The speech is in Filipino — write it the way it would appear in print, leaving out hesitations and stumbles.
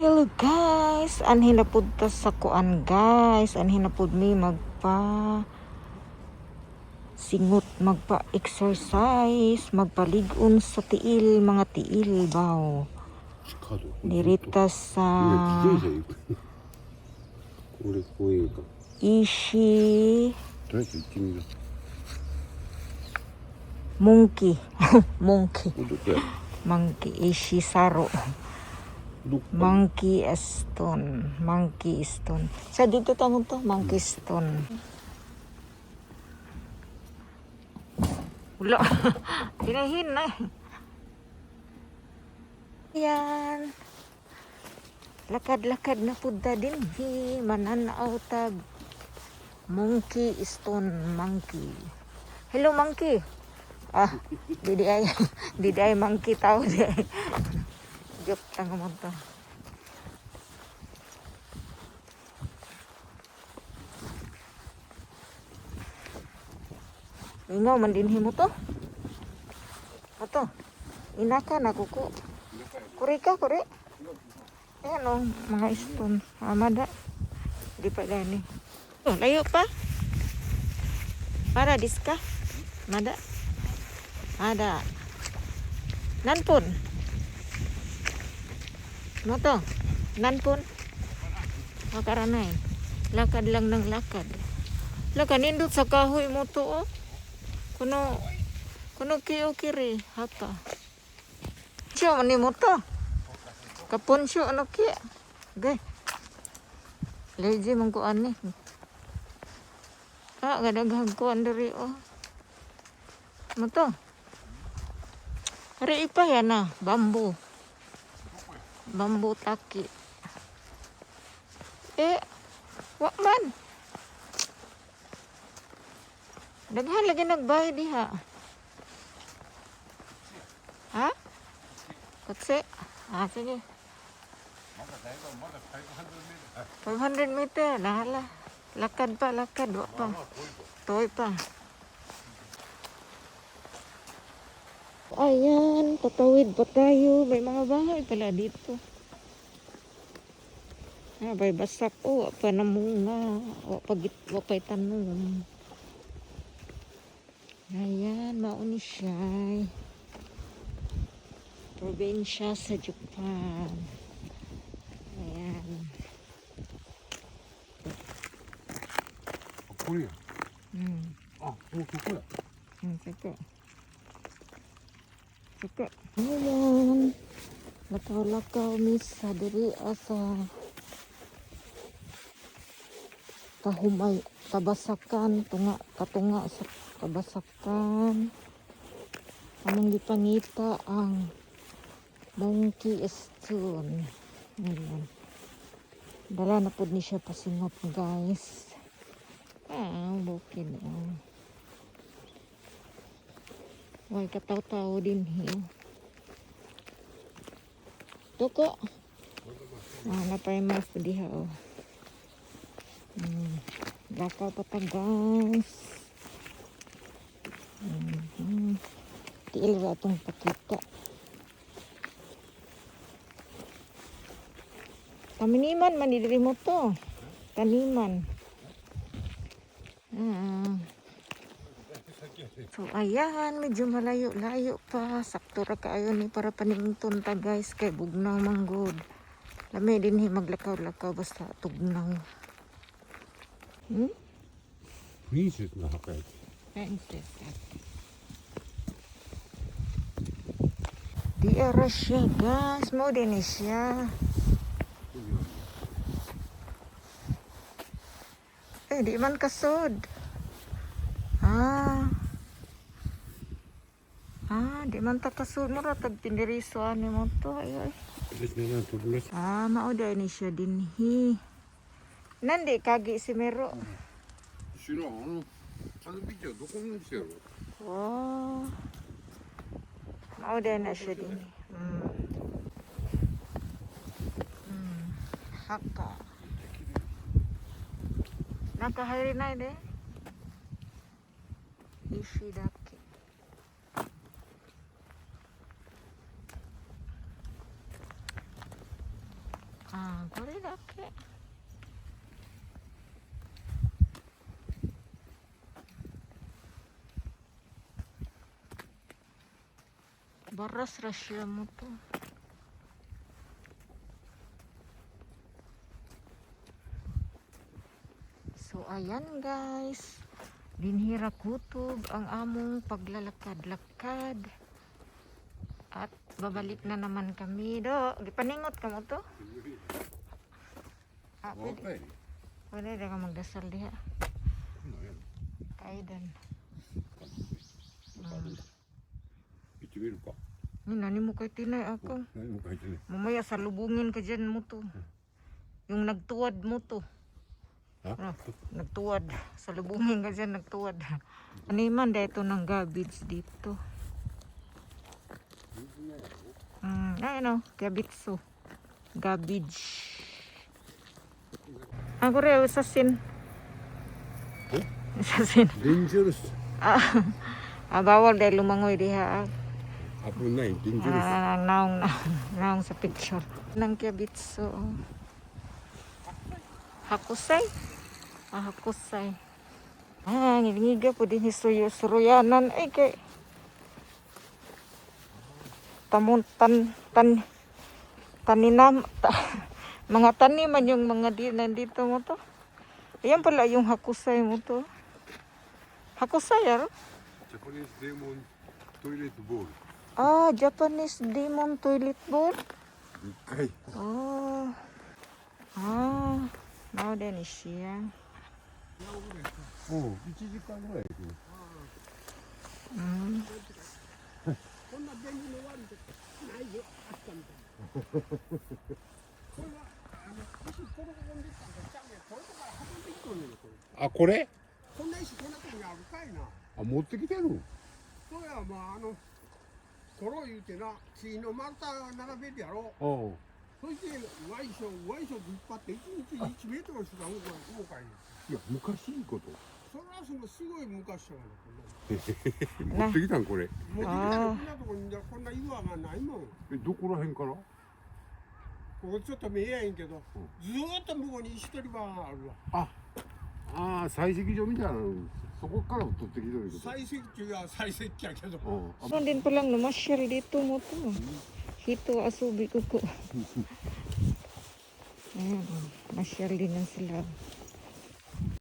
Hello guys, anhin na pud ta sa kuan guys, anhin na pud mi magpa singot, magpa-exercise, magpalig-on sa tiil, mga tiil baw. Dirita sa Ishi Monkey Monkey Ishi Saro Monkey Stone. Sa dito tamo to, Monkey Stone. Wala. Hinahin na. Yan. Lakad-lakad na pudda din. Mananaw tag Monkey Stone. Monkey. Hello monkey. Didi ay monkey tao di ay. Joke lang mo to. Ingaw man dinhi mo to. Ato. Inaka na kuko. Kuri. Ayan o, mga stone. Amada. Di pa gani. Oh, layo pa. Para diska. Mada. Nanpon. Mo to. Nanpon. Makaranay. Lakad lang ng lakad. Lakad nindot sa kahoy mo to oh. Kuno kiyo kiri hapa. Siya mani mo to. Kapon siya ano kiya. Gay. Leji mong kuan ni. Gadaghag kuan diri oh. Mo to. Ari ipa yan na, bambu. Bambu taki. Wak man. Daghan lagi nagbayad diha. Ha? Kutsi? Sige. 500 meter. Nahala. Lakad. Wak pa. Toy pa. Ayan, tatawid pa tayo. May mga bahay pala dito. Bay basak. Wak pa namunga. Wak pa'y tanong. Ayan, mauni siya. Probinsya sa Japan. Ayan. Korea. Korea. Saka. Ayan. Lakaw-lakaw misa diri asa kahumay kabasakan katunga sa kabasakan. Among gipangita ang Monkey Stone. Ayan. Dala na po ni siya pasingot guys. Bukid. Way kataw-taw din hiyo. Tuko. Napay-mas diha oh. Lakaw pa ta guys. Tiil ra itong pakita. Taminiman man diri mo to. Taniman. So ayan, medyo malayo-layo pa. Sakto ra kaayo ni para panington ta guys kay bugnaw manggod. Lami din maglakaw-lakaw basta tugnaw. Princess na hakay. Princess. Di ara siya guys, mo din siya. Di man kasod. Di man ta kasod mo ra tag tindiriso ani mo to. Ay. Mao da ni siya dinhi. Nandi kagi si Mero. Shiro, video, doko mo siya? Mao da na siya dinhi. Haka. Nakahiri na de. Ishidaki. Ah, kore dake. Baras rasya mo to. So ayan guys, dinhira kutob ang among paglalakad-lakad. At babalik na naman kami do. Gipaningot ka mo to? Ah, pwede. Okay. Pwede na ka magdasal diha. Ano yan? Kaidan. Ito meron ka. Nani mo kay tinay ako. Ano mo kahit yan eh? Mamaya salubungin ka dyan mo to. Yung nagtuwad mo to. Ha? Ah, nagtuwad. Salubungin ka dyan, nagtuwad. Ano man dahil ito ng garbage dito. Ano, gabitso. Garbage. Ako rin, usasin. Oh? Usasin. Dangerous. Bawal dahil lumangoy diha. Ako na eh, dangerous. Naong sa picture. Nang gabitso. Hakusay. Hakusay. Ngilingiga po din suruyanan. Ay, kay mga taniman yung mga nandito mo to. Ayan pala yung hakusay mo to. Hakusay, aro? Japanese demon toilet bowl. Japanese demon toilet bowl. Okay. Now then is siya. Oh, 1時間ぐらい行く。こんな便利の悪いとこないよ、あったみたいな。これは、石ポロコンできたんかちゃうねん。これとから運んできとんねん、これ。あ、これ？こんな石こんなとこにあるかいな。あ、持ってきてる。そうや、まあ、コロ言うてな、木の丸太並べるやろ。うん。そして、ワイショ引っ張って、1日1メートルしか動かへん。いや、昔いいこと。それはすごい昔やが持ってきたんこれ。な。もうこんなとこにこんな岩がないもん。どこら辺から？ここちょっと見えへんけど、ずーっと向こうに石取り場があるわ。採石場みたいなの、そこから取ってきてるけど。採石中は採石やけど。Ano din palang namasyal dito mo to. Hito asubi ko ko. Ayan, masyal din na sila.